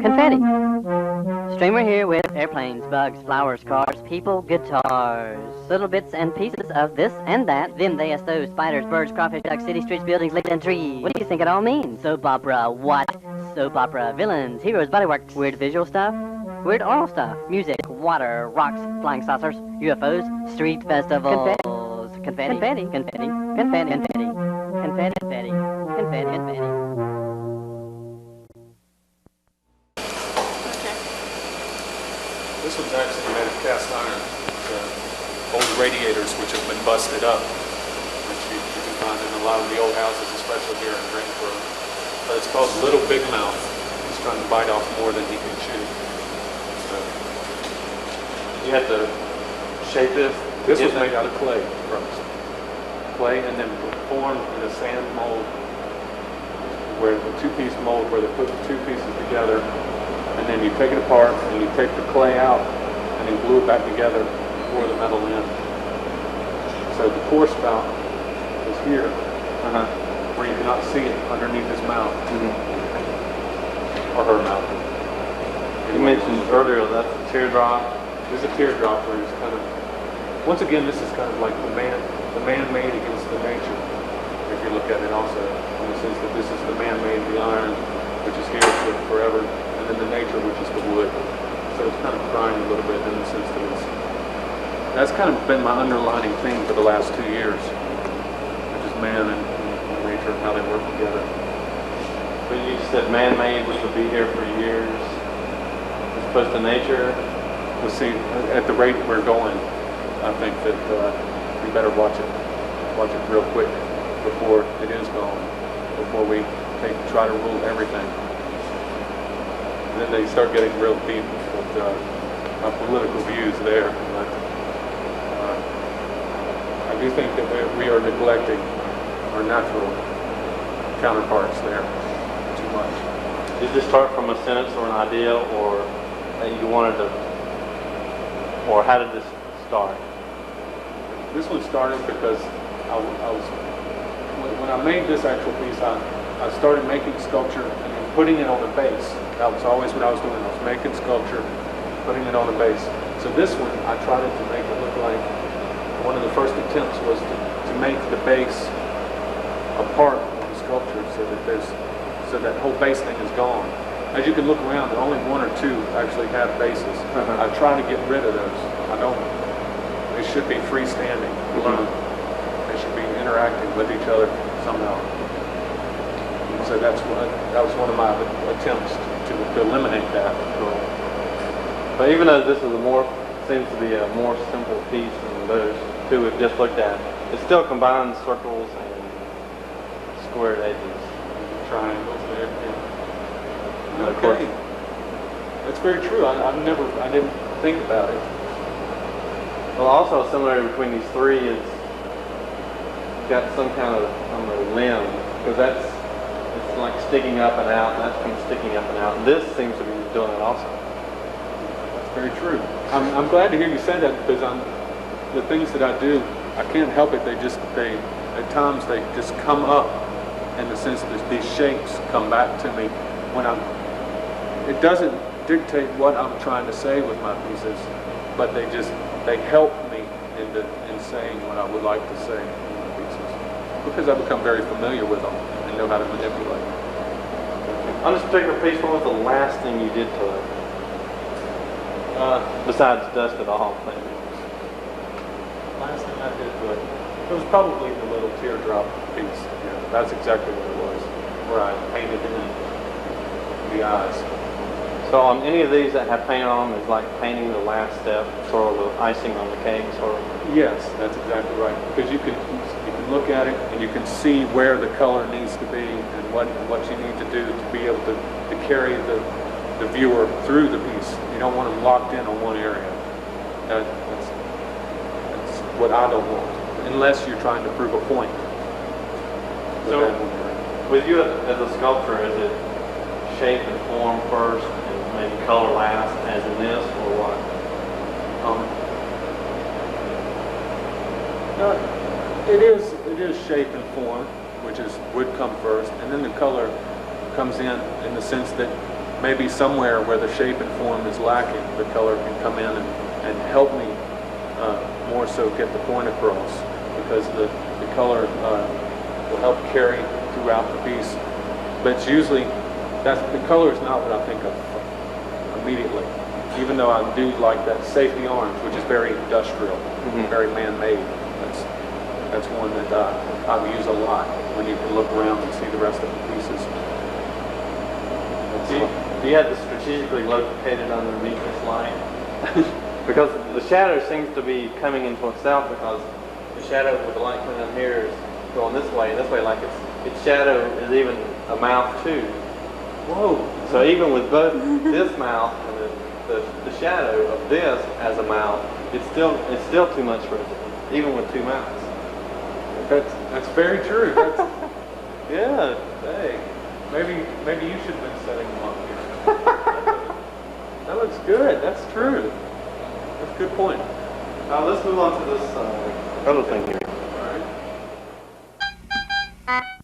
Confetti. Streamer here with airplanes, bugs, flowers, cars, people, guitars. Little bits and pieces of this and that. Them, they, us, those, spiders, birds, crawfish, ducks, cities, streets, buildings, lakes, and trees. What do you think it all means? Soap opera, what? Soap opera, villains, heroes, bodywork, weird visual stuff, weird oral stuff, music, water, rocks, flying saucers, UFOs, street festivals. Confetti. Confetti. Confetti. Confetti. Confetti. Confetti. Confetti. Confetti. Confetti. This one's actually made of cast iron. Old radiators which have been busted up, which you can find in a lot of the old houses, especially here in Greensboro. But it's called Little Big Mouth. He's trying to bite off more than he can chew. So, you have to shape this? This was made out of clay first. Clay and then formed in a sand mold, where the two-piece mold where they put the two pieces together, and then you take it apart and you take the clay out and then glue it back together and pour the metal in. So the pour spout is here, where you cannot see it underneath his mouth, or her mouth. You mentioned earlier that's a teardrop. There's a teardrop where it's kind of, once again, this is kind of like the man-made against the nature. If you look at it also, in the sense that this is the man-made, the iron, which is here forever, and then the nature, which is the wood. So it's kind of crying a little bit in the sense that it's, that's kind of been my underlining theme for the last 2 years, which is man and nature and how they work together. But you said man-made, which will be here for years, as opposed to nature. We'll see, at the rate we're going, I think that we better watch it real quick before it is gone, before we try to rule everything. And then they start getting real deep with my political views there. But I do think that we are neglecting our natural counterparts there too much. Did this start from a sentence or an idea, or that you wanted to, or how did this start? This one started because when I made this actual piece, I started making sculpture and then putting it on a base. That was always what I was doing. I was making sculpture, putting it on a base. So this one, I tried to make it look like, one of the first attempts was to make the base a part of the sculpture, so that whole base thing is gone. As you can look around, only one or two actually have bases. I try to get rid of those. I don't. They should be freestanding alone. They should be interacting with each other somehow. And so that was one of my attempts to eliminate that. But even though this is seems to be a more simple piece than those two we've just looked at, it still combines circles and squared edges. Triangles there. Yeah. Of course. That's very true. I didn't think about it. Well, also a similarity between these three is got some kind of, limb, because it's like sticking up and out, and that's kind of sticking up and out. And this seems to be doing it also. That's very true. I'm glad to hear you say that, because the things that I do, I can't help it. At times they just come up in the sense that these shapes come back to me when it doesn't dictate what I'm trying to say with my pieces, but they help me in saying what I would like to say in my pieces, because I've become very familiar with them and know how to manipulate them. On this particular piece, what was the last thing you did to it? Besides dust it off, maybe. Last thing I did to it was probably the little teardrop piece. Yeah, that's exactly what it was, where I painted in the eyes. So on any of these that have paint on them, is like painting the last step, sort of the icing on the cake, sort of? Yes, that's exactly right. Because you can look at it and you can see where the color needs to be and what you need to do to be able to carry the viewer through the piece. You don't want them locked in on one area. That's what I don't want, unless you're trying to prove a point. So, with you as a sculptor, is it shape and form first, and maybe color last, as in this, or what? It is shape and form, which is would come first, and then the color comes in the sense that maybe somewhere where the shape and form is lacking, the color can come in and help me more so get the point across, because the color will help carry throughout the piece. But it's usually, the color is not what I think of immediately, even though I do like that safety orange, which is very industrial, very man-made. That's one that I use a lot when you can look around and see the rest of the pieces. Do you have this strategically located underneath this line? Because the shadow seems to be coming into itself, because the shadow with the light coming down here is going this way and this way, like its shadow is even a mouth too. Whoa! So even with both this mouth and the shadow of this as a mouth, it's still too much for it, even with two mouths. That's very true. That's, Yeah. hey, maybe you should have been setting them up here. That looks good. That's true. That's a good point. Now let's move on to this other thing here. All right.